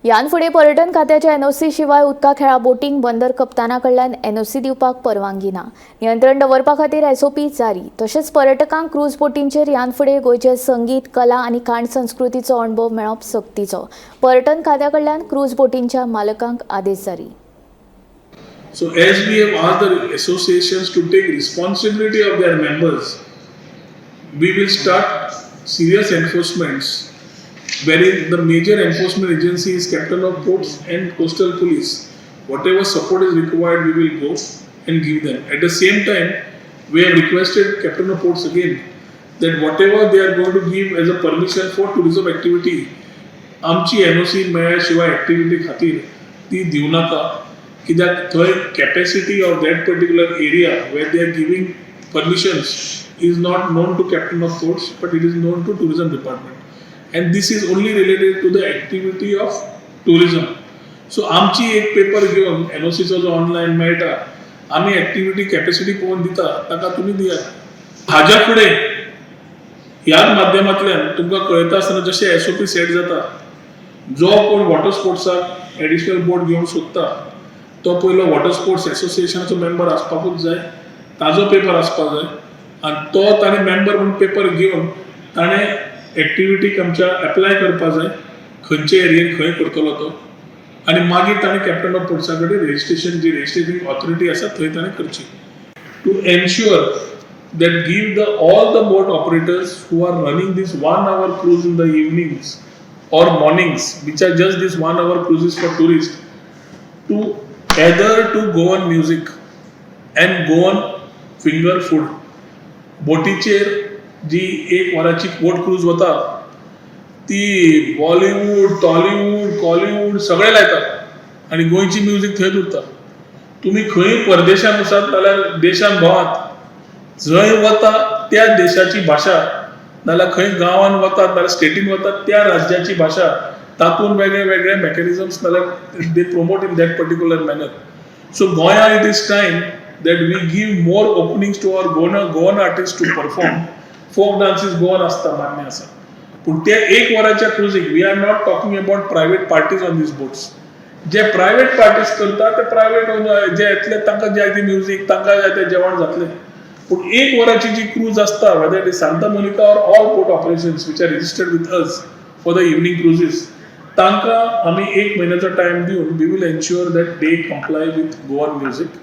यानफुडें पर्यटन खात्याच्या एनओसी शिवाय उदका खेळा बोटिंग बंदर कप्ताना कडल्यान एनओसी दिवपाक परवानगी ना. नियंत्रण दवरपा खातीर एसओपी जारी. तशेंच पर्यटकांक क्रूज बोटींचेर यानफुडें गोंयचे संगीत, कला आनी खाण संस्कृतीचो अणभव मेळप सक्तीचो. पर्यटन खात्या कडल्यान क्रूज बोटींच्या मालकांक आदेश जारी. So as we have asked the associations to take responsibility of their members, we will start serious enforcements wherein the major enforcement agency is Captain of Ports and Coastal Police. Whatever support is required, we will go and give them. At the same time, we have requested Captain of Ports again that whatever they are going to give as a permission for tourism activity, आमची NOC मेळ्या शिवाय activity खातीर ती दिवं नाका. कित्याक थंय capacity of that particular area where they are giving permissions is not known to Captain of Ports, but it is known to Tourism Department. And this is only related to the activity of tourism. So आमची एक paper घेऊन एनओसीचो जो online मेळटा, आमी activity capacity पळोवन दिता, ताका तुमी दियात. हाज्या फुडें ह्या माध्यमांतल्यान तुमकां कळटा आसतना जशें एसओपी सेट जाता, जो कोण वॉटर स्पोर्ट्साक एडिशनल बोट घेवंक सोदता तो पयलो वॉटर स्पोर्ट्स एसोसिएशनाचो मेंबर आसपाकूच जाय, ताजो पेपर आसपाक जाय आनी तो ताणें मेंबर म्हणून पेपर घेवन ताणें एक्टिविटीक आमच्या एप्लाय करपाक जाय, खंयचे एरियेन खंय करतलो तो, आनी मागीर ताणें कॅप्टन ऑफ पोर्ट्सा कडेन रजिस्ट्रेशन जी रजिस्ट्रेटिंग ऑथॉरिटी आसा थंय ताणें करची. To ensure that give all the boat operators who are running this 1 hour cruise in the evenings or mornings, which are just this 1 hour cruises for tourists, to either to go on music and go on finger food. बोटीचेर जी एक वराची बोट cruise वता ती Bollywood, Tollywood, Kollywood सगळे लायतात आनी गोंयची music थंयच उरता. तुमी खंय परदेशांत वचात नाल्यार देशांत भोंवात, जंय वता त्या देशाची भाशा नाल्यार खंय गांवांत वतात नाल्यार स्टेटीन वतात त्या राज्याची भाशा, तातूंत वेगळे वेगळे मेकॅनिझम्स नाल्यार दे promote in that particular manner. So गोंया it is time that we give more openings to our Goan artists to perform. Folk dances Goan asta मान्य आसा, पूण ते एक वराच्या क्रुजीक we are not talking about private parties on these boats. जे private parties करता ते प्रायव्हेट जे येतले तांकां जाय ती म्युजीक, तांकां जाय तें जेवण जातलें. पूण एक वराची जी क्रूज आसता whether it is Santa Monica or all port operations which are registered with us for the evening cruises, तांकां आमी एक म्हयन्याचो टायम दिवन we will ensure that they comply with Goan music.